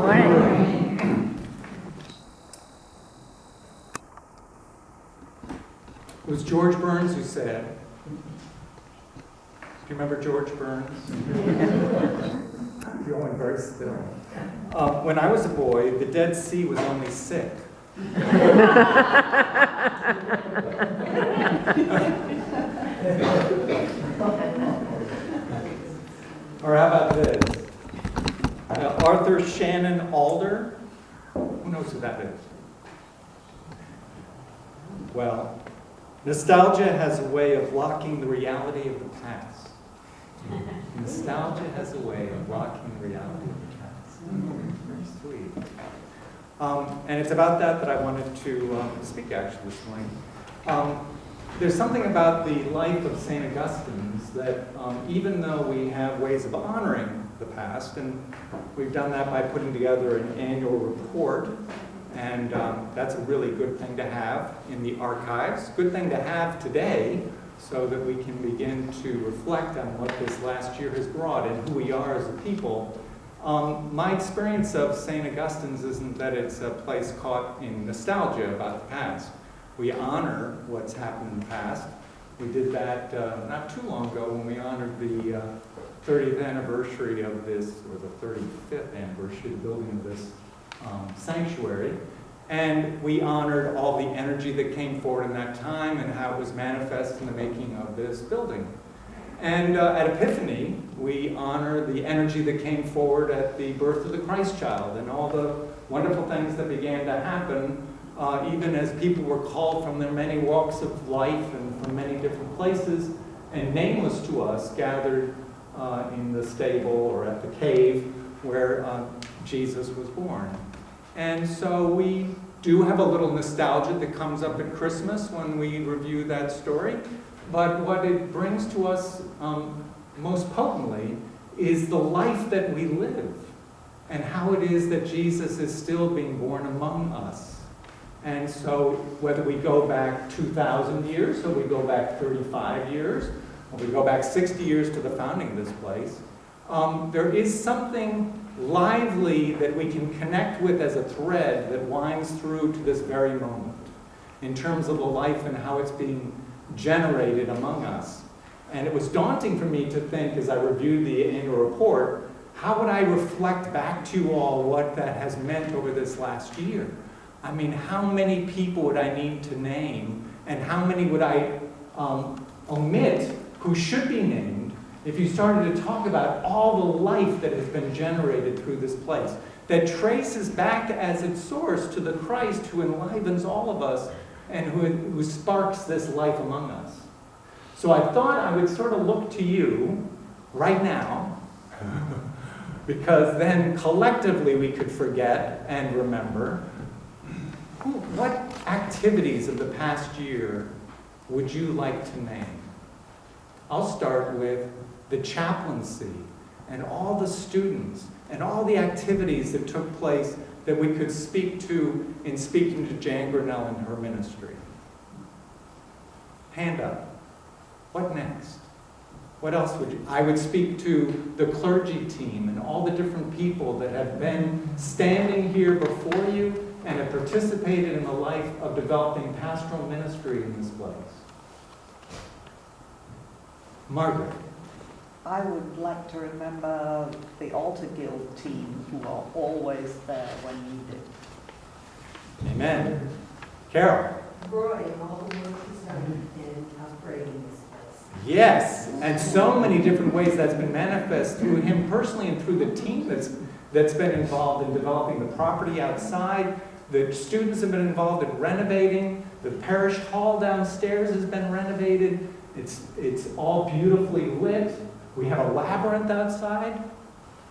Morning. It was George Burns who said, do you remember George Burns? You're going very still. When I was a boy, the Dead Sea was only sick. Or how about this? Arthur Shannon Alder. Who knows who that is? Well, nostalgia has a way of locking the reality of the past. Nostalgia has a way of locking the reality of the past. Very sweet. And it's about that I wanted to speak actually this morning. There's something about the life of St. Augustine's that even though we have ways of honoring the past, and we've done that by putting together an annual report, and that's a really good thing to have in the archives, good thing to have today so that we can begin to reflect on what this last year has brought and who we are as a people. My experience of St. Augustine's isn't that it's a place caught in nostalgia about the past. We honor what's happened in the past. We did that not too long ago when we honored the 30th anniversary of this, or the 35th anniversary of the building of this sanctuary. And we honored all the energy that came forward in that time and how it was manifest in the making of this building. And at Epiphany, we honor the energy that came forward at the birth of the Christ child and all the wonderful things that began to happen even as people were called from their many walks of life and from many different places and nameless to us gathered in the stable or at the cave where Jesus was born. And so we do have a little nostalgia that comes up at Christmas when we review that story. But what it brings to us most potently is the life that we live and how it is that Jesus is still being born among us. And so whether we go back 2,000 years, or we go back 35 years, or we go back 60 years to the founding of this place, there is something lively that we can connect with as a thread that winds through to this very moment in terms of the life and how it's being generated among us. And it was daunting for me to think, as I reviewed the annual report, how would I reflect back to you all what that has meant over this last year? I mean, how many people would I need to name, and how many would I omit who should be named if you started to talk about all the life that has been generated through this place, that traces back as its source to the Christ who enlivens all of us and who sparks this life among us. So I thought I would sort of look to you right now, because then collectively we could forget and remember. What activities of the past year would you like to name? I'll start with the chaplaincy and all the students and all the activities that took place that we could speak to in speaking to Jan Grinnell and her ministry. Hand up. What next? What else would you? I would speak to the clergy team and all the different people that have been standing here before you and have participated in the life of developing pastoral ministry in this place. Margaret. I would like to remember the Altar Guild team who are always there when needed. Amen. Carol. Roy, all the work he's done in upgrading this place. Yes, and so many different ways that's been manifest through him personally and through the team that's been involved in developing the property outside. The students have been involved in renovating. The parish hall downstairs has been renovated. It's all beautifully lit. We have a labyrinth outside.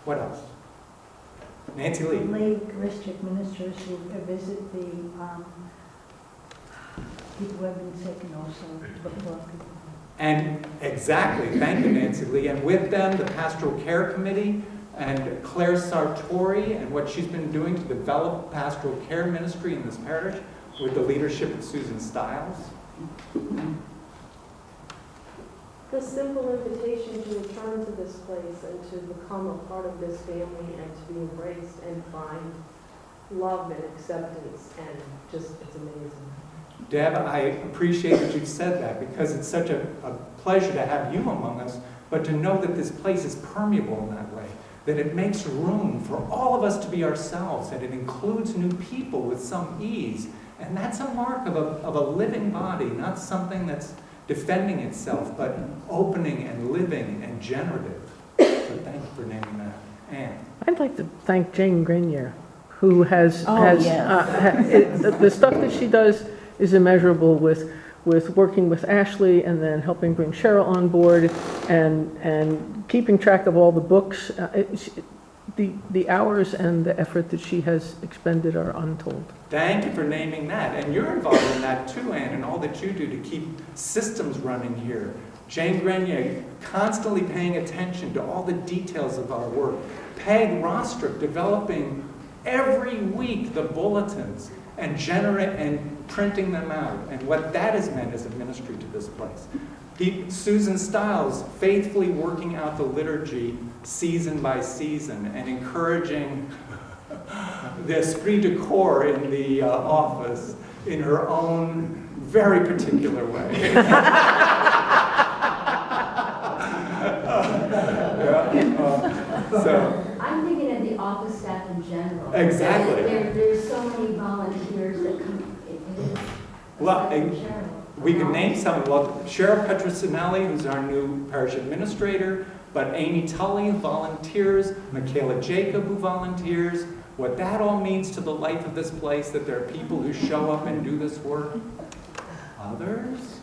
What else? Nancy Lee. Lay district ministers who visit the people who have been sick and also before people. And exactly, thank you, Nancy Lee. And with them, the Pastoral Care Committee and Claire Sartori and what she's been doing to develop pastoral care ministry in this parish with the leadership of Susan Stiles. the simple invitation to return to this place and to become a part of this family and to be embraced and find love and acceptance, and just, it's amazing. Deb, I appreciate that you've said that, because it's such a pleasure to have you among us, but to know that this place is permeable in that way, that it makes room for all of us to be ourselves, and it includes new people with some ease. And that's a mark of a living body, not something that's defending itself, but opening and living and generative. So thank you for naming that. Anne. I'd like to thank Jane Grenier, who has, yes. the stuff that she does is immeasurable with working with Ashley and then helping bring Cheryl on board and keeping track of all the books. The hours and the effort that she has expended are untold. Thank you for naming that. And you're involved in that too, Anne, and all that you do to keep systems running here. Jane Grenier constantly paying attention to all the details of our work. Peg Rostrup developing every week the bulletins and printing them out, and what that has meant as a ministry to this place. Susan Stiles faithfully working out the liturgy season by season and encouraging the esprit de corps in the office in her own very particular way. So. I'm thinking of the office staff in general. Exactly. There's so many volunteers that come. Well, we can name some. Well, Cheryl Petrosinelli, who's our new parish administrator, but Amy Tully, who volunteers, Michaela Jacob, who volunteers. What that all means to the life of this place, that there are people who show up and do this work. Others?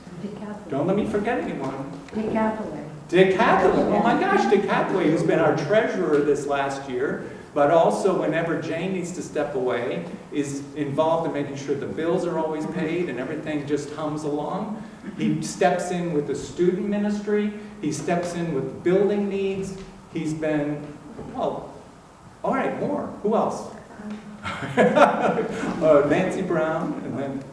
Don't let me forget anyone. Dick Hathaway. Dick Hathaway. Oh my gosh, Dick Hathaway, who's been our treasurer this last year, but also whenever Jane needs to step away, is involved in making sure the bills are always paid and everything just hums along. He steps in with the student ministry. He steps in with building needs. He's been, well, all right, more. Who else? Nancy Brown, and then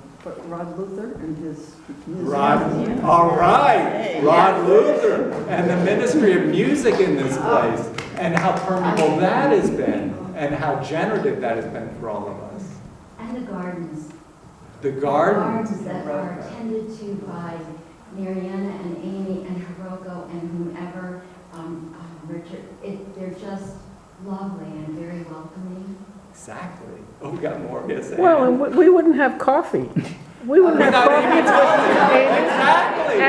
Rod Luther and his Rod. All right, Rod Luther, and the ministry of music in this place, and how permeable that has been, and how generative that has been for all of us. And the gardens. The gardens. The gardens that are tended to by Mariana and Amy and Hiroko and whomever, Richard. They're just lovely and very welcoming. Exactly. Oh, we got more. Yes. Well, and we wouldn't have coffee. We wouldn't have coffee. Exactly.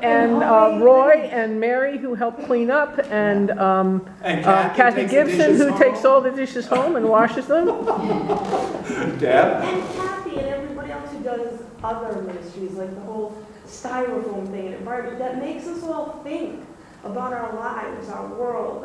And Roy and Mary, who help clean up, and Kathy Gibson, who takes all the dishes home and washes them. Deb? And Kathy and everybody else who does other ministries, like the whole styrofoam thing and environment, that makes us all think about our lives, our world,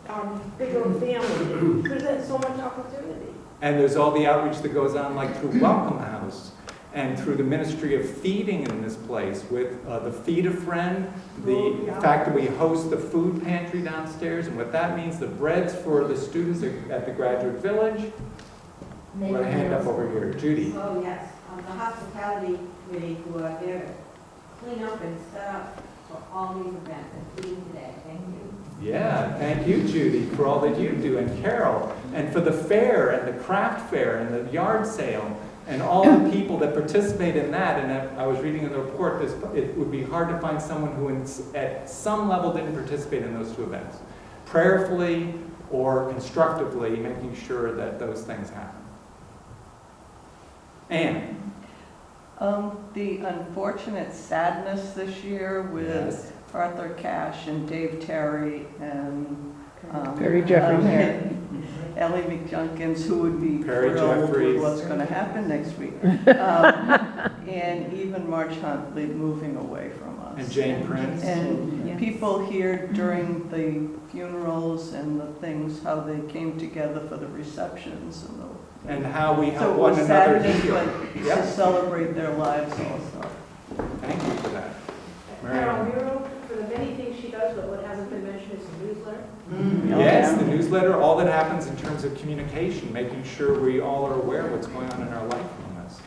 our bigger family. It presents so much opportunity. And there's all the outreach that goes on, like through Welcome House and through the ministry of feeding in this place with the Feed a Friend, the fact that we host the food pantry downstairs, and what that means, the breads for the students at the Graduate Village. I'm going to hand up over here. Judy. Oh, yes, the hospitality committee who are there to clean up and set up for all these events, including today. Thank you. Yeah, thank you, Judy, for all that you do, and Carol, and for the fair and the craft fair and the yard sale, and all the people that participate in that. And I was reading in the report, it would be hard to find someone who at some level didn't participate in those two events, prayerfully or constructively making sure that those things happen. Anne? The unfortunate sadness this year with Arthur Cash and Dave Terry and Perry Jeffries. Ellie McJunkins, who would be Perry thrilled Jeffries. with what's going to happen next week. And even March Huntley moving away from us. And Jane Prince. And people here during the funerals and the things, how they came together for the receptions And how we so help it one was another sadness, heal. but Yep. to celebrate their lives also. Thank you for that. Carol Marianne? Muro, for the many things she does, but what hasn't been mentioned is the newsletter. Yes, the newsletter, all that happens in terms of communication, making sure we all are aware of what's going on in our life from this.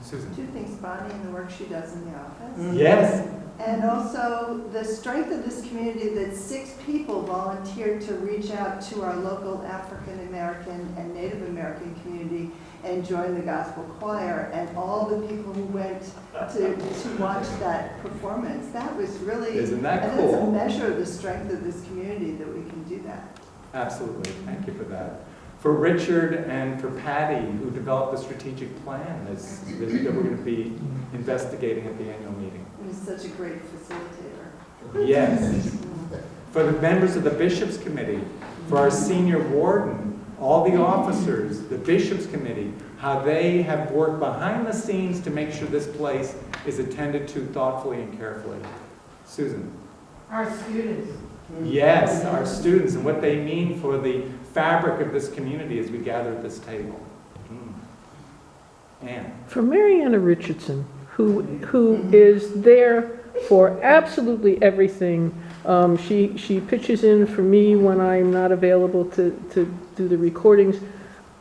Susan? Two things, Bonnie and the work she does in the office. Yes. And also the strength of this community that 6 people volunteered to reach out to our local African American and Native American community and join the gospel choir, and all the people who went to watch that performance. That was really, Isn't that and it's a cool? measure of the strength of this community that we can do that. Absolutely, thank you for that. For Richard and for Patty, who developed the strategic plan that we're going to be investigating at the annual meeting. He was such a great facilitator. Yes. For the members of the Bishops' Committee, for our senior warden, all the officers, the Bishops' Committee, how they have worked behind the scenes to make sure this place is attended to thoughtfully and carefully. Susan. Our students. Yes, our students and what they mean for the fabric of this community as we gather at this table. Anne. For Mariana Richardson, who is there for absolutely everything. She pitches in for me when I'm not available to do the recordings.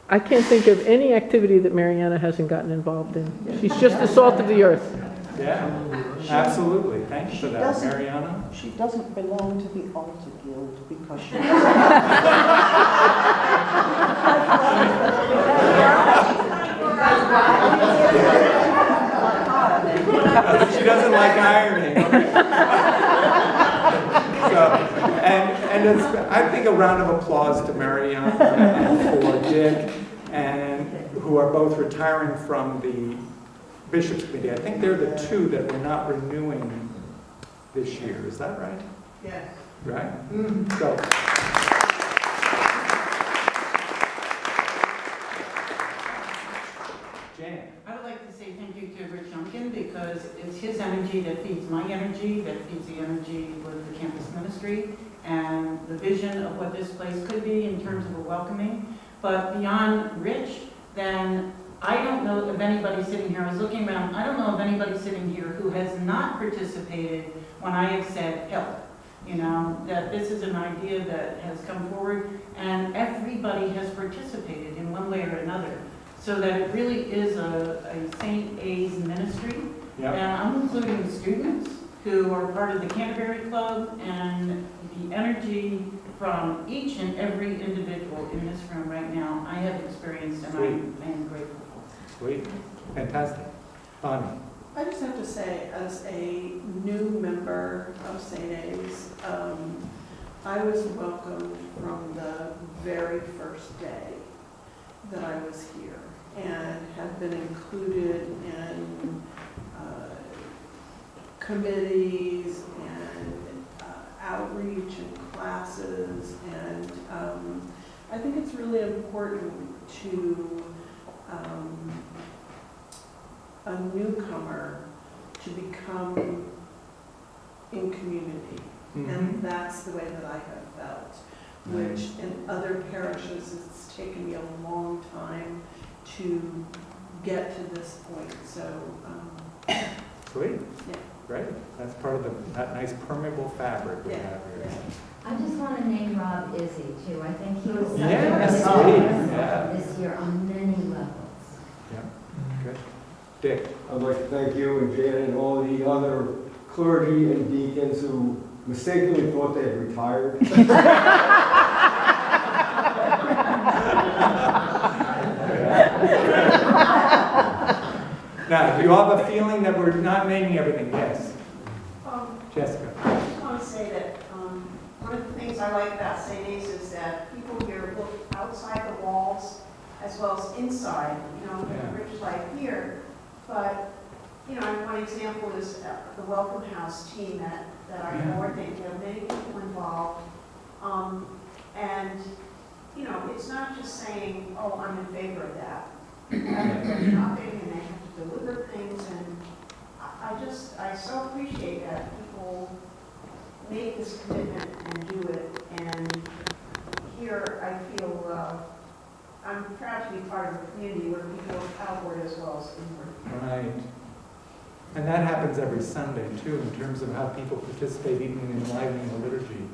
I can't think of any activity that Mariana hasn't gotten involved in. She's just the salt of the earth. Yeah, absolutely. Thank you for that, Mariana. She doesn't belong to the Altar Guild because she She doesn't like ironing. So, and it's, I think a round of applause to Mariana and for Dick, and who are both retiring from the Bishops' Committee. I think they're the 2 that we're not renewing this year. Is that right? Yes. Right? So. Jan. I would like to say thank you to Rich Youngkin because it's his energy that feeds my energy, that feeds the energy with the campus ministry and the vision of what this place could be in terms of a welcoming. But beyond Rich, then I don't know of anybody sitting here, I was looking around, I don't know of anybody sitting here who has not participated when I have said help. You know, that this is an idea that has come forward and everybody has participated in one way or another. So that it really is a St. A's ministry. Yep. And I'm including the students who are part of the Canterbury Club, and the energy from each and every individual in this room right now, I have experienced and I am grateful for. Sweet. Fantastic. Bonnie. I just have to say, as a new member of St. A's, I was welcomed from the very first day that I was here and have been included in committees and outreach and classes, and I think it's really important to a newcomer to become in community. And that's the way that I have felt, which in other parishes it's taken me a long time to get to this point. So, Sweet. Yeah. Great. That's part of that nice permeable fabric we have here. I just want to name Rob Izzy too. I think he was such Yeah, a that's good sweet. guest Yeah. this year on many levels. Yeah. Good. Dick. I'd like to thank you and Jan and all the other clergy and deacons who mistakenly thought they had retired. Now, do you all have a feeling that we're not naming everything? Yes. Jessica. I just want to say that one of the things I like about St. A's is that people here look outside the walls as well as inside. You know, Rich like here, but you know, one example is the Welcome House team that I coordinate. There are many people involved, and you know, it's not just saying, "Oh, I'm in favor of that." They're shopping and they have to deliver things, and I so appreciate that people make this commitment and do it. And here I feel I'm proud to be part of a community where people are outward as well as inward. Right. And that happens every Sunday, too, in terms of how people participate even in enlivening the liturgy.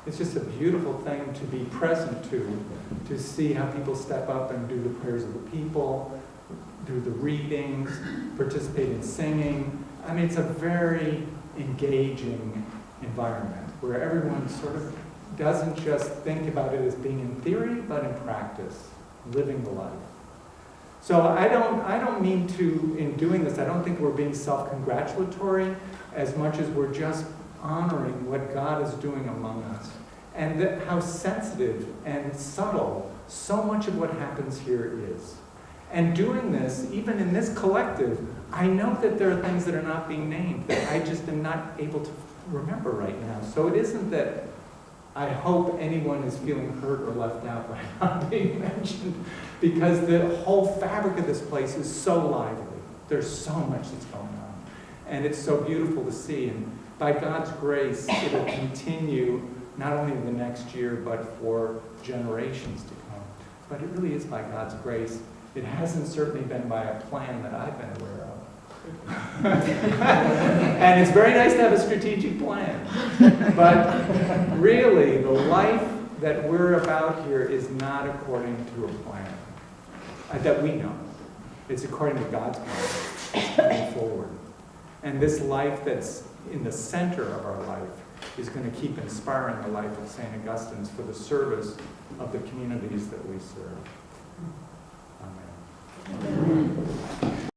It's just a beautiful thing to be present to see how people step up and do the prayers of the people, do the readings, participate in singing. I mean, it's a very engaging environment where everyone sort of doesn't just think about it as being in theory, but in practice, living the life. So I don't mean to, in doing this, I don't think we're being self-congratulatory as much as we're just honoring what God is doing among us. And how sensitive and subtle so much of what happens here is. And doing this, even in this collective, I know that there are things that are not being named that I just am not able to remember right now. So it isn't that I hope anyone is feeling hurt or left out by not being mentioned, because the whole fabric of this place is so lively. There's so much that's going on. And it's so beautiful to see. And by God's grace, it'll continue not only in the next year, but for generations to come. But it really is by God's grace. It hasn't certainly been by a plan that I've been aware of. And it's very nice to have a strategic plan. But really, the life that we're about here is not according to a plan that we know. It's according to God's plan. It's coming forward. And this life that's in the center of our life is going to keep inspiring the life of St. Augustine's for the service of the communities that we serve. Amen.